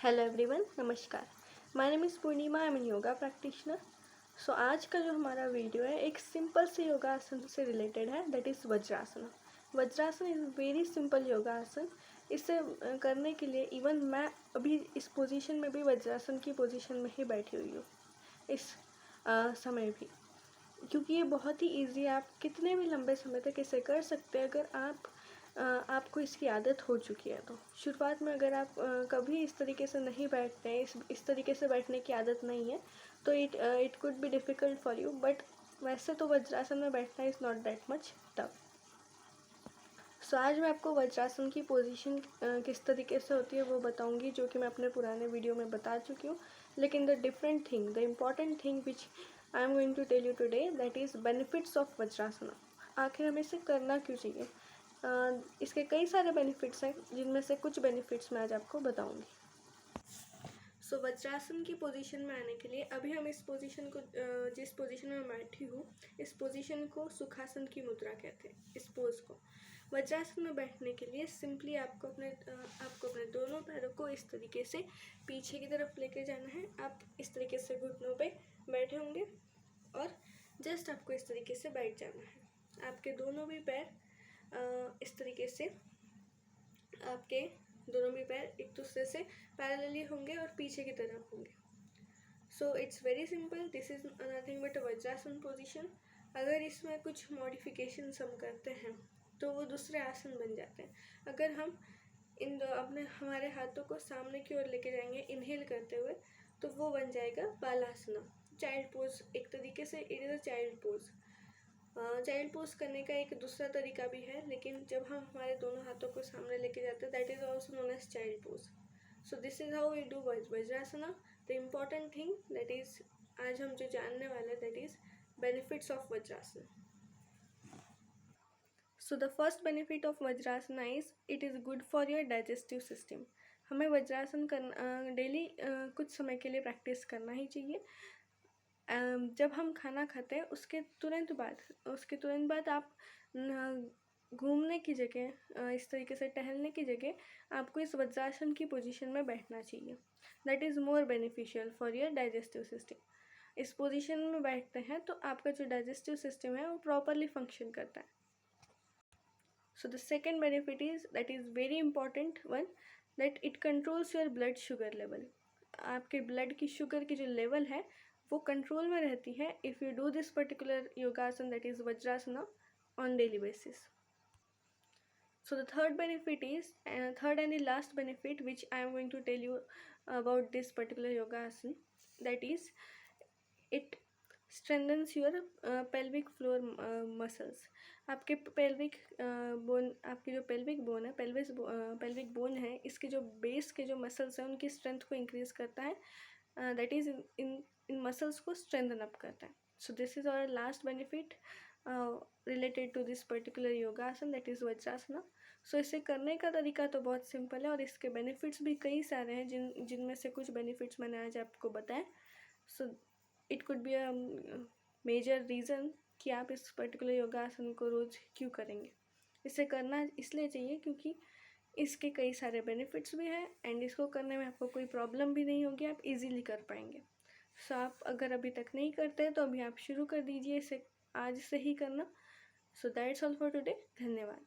Hello everyone, नमस्कार। My name is Purnima, I am an yoga practitioner. So आज का जो हमारा वीडियो है एक सिंपल से योगासन से रिलेटेड है, that is vajrasana. Vajrasana is very simple योगासन। इसे करने के लिए इवन मैं अभी इस पोजीशन में भी वज्रासन की पोजीशन में ही बैठी हुई हूँ इस समय भी, क्योंकि ये बहुत ही ईजी है। आप कितने भी लंबे समय तक इसे कर सकते हैं अगर आपको इसकी आदत हो चुकी है। तो शुरुआत में अगर आप कभी इस तरीके से नहीं बैठते हैं, इस तरीके से बैठने की आदत नहीं है, तो it could be difficult for you. But वैसे तो वज्रासन में बैठना is not that much tough. So आज मैं आपको वज्रासन की पोजीशन किस तरीके से होती है वो बताऊंगी, जो कि मैं अपने पुराने वीडियो में बता चुकी हूँ। लेकिन the different thing, the important thing which I am going to tell you today, that is benefits of Vajrasana. आखिर हमें इसे करना क्यों चाहिए? इसके कई सारे बेनिफिट्स हैं, जिनमें से कुछ बेनिफिट्स मैं आज आपको बताऊंगी। सो वज्रासन की पोजीशन में आने के लिए अभी हम इस पोजीशन को, जिस पोजीशन में मैं बैठी हूँ, इस पोजीशन को सुखासन की मुद्रा कहते हैं। इस पोज को वज्रासन में बैठने के लिए सिंपली आपको अपने दोनों पैरों को इस तरीके से पीछे की तरफ लेके जाना है। आप इस तरीके से घुटनों पे बैठे होंगे और जस्ट आपको इस तरीके से बैठ जाना है। आपके दोनों भी पैर इस तरीके से, आपके दोनों भी पैर एक दूसरे से पैरेलली होंगे और पीछे की तरफ होंगे। So it's very simple, this is nothing but vajrasana position. अगर इसमें कुछ मॉडिफिकेशंस हम करते हैं तो वो दूसरे आसन बन जाते हैं। अगर हम हमारे हाथों को सामने की ओर लेके जाएंगे इनहेल करते हुए, तो वो बन जाएगा बालासना, चाइल्ड पोज। एक तरीके से it is a child pose. Child pose करने का एक दूसरा तरीका भी है, लेकिन जब हम हमारे दोनों हाथों को सामने लेके जाते हैं, that is also known as child pose. So this is how we do vajrasana. The important thing that is आज हम जो जानने वाले, that is benefits of vajrasana. So the first benefit of vajrasana is it is good for your digestive system. हमें वज्रासन करना daily कुछ समय के लिए प्रैक्टिस करना ही चाहिए। जब हम खाना खाते हैं उसके तुरंत बाद आप घूमने की जगह, इस तरीके से टहलने की जगह आपको इस वज्रासन की पोजीशन में बैठना चाहिए। That is more beneficial for your digestive system. इस पोजीशन में बैठते हैं तो आपका जो डाइजेस्टिव सिस्टम है वो प्रॉपरली फंक्शन करता है। So the second benefit is, that is very important one, that it controls your blood sugar level. आपके ब्लड की शुगर की जो लेवल है वो कंट्रोल में रहती है if you do this particular yogasana, that is vajrasana, on daily basis. So the third benefit is, third and the last benefit which I am going to tell you about this particular yoga asana, that is it strengthens your pelvic floor muscles. आपके pelvic bone, आपकी जो pelvic bone है, pelvic bone है, इसके जो base के जो muscles हैं उनकी strength को increase करता है, that is in muscles को strengthen up करता है. So this is our last benefit related to this particular yoga asana, that is वज्रासना. सो इसे करने का तरीका तो बहुत सिंपल है और इसके बेनिफिट्स भी कई सारे हैं, जिनमें से कुछ बेनिफिट्स मैंने आज आपको बताए. So it could be a major reason कि आप इस पर्टिकुलर योगासन को रोज़ क्यों करेंगे. इसे करना इसलिए चाहिए क्योंकि इसके कई सारे बेनिफिट्स भी हैं एंड इसको करने में आपको कोई प्रॉब्लम भी नहीं होगी, आप इजीली कर पाएंगे. सो आप अगर अभी तक नहीं करते तो अभी आप शुरू कर दीजिए इसे आज से ही करना. So that's all for today. धन्यवाद.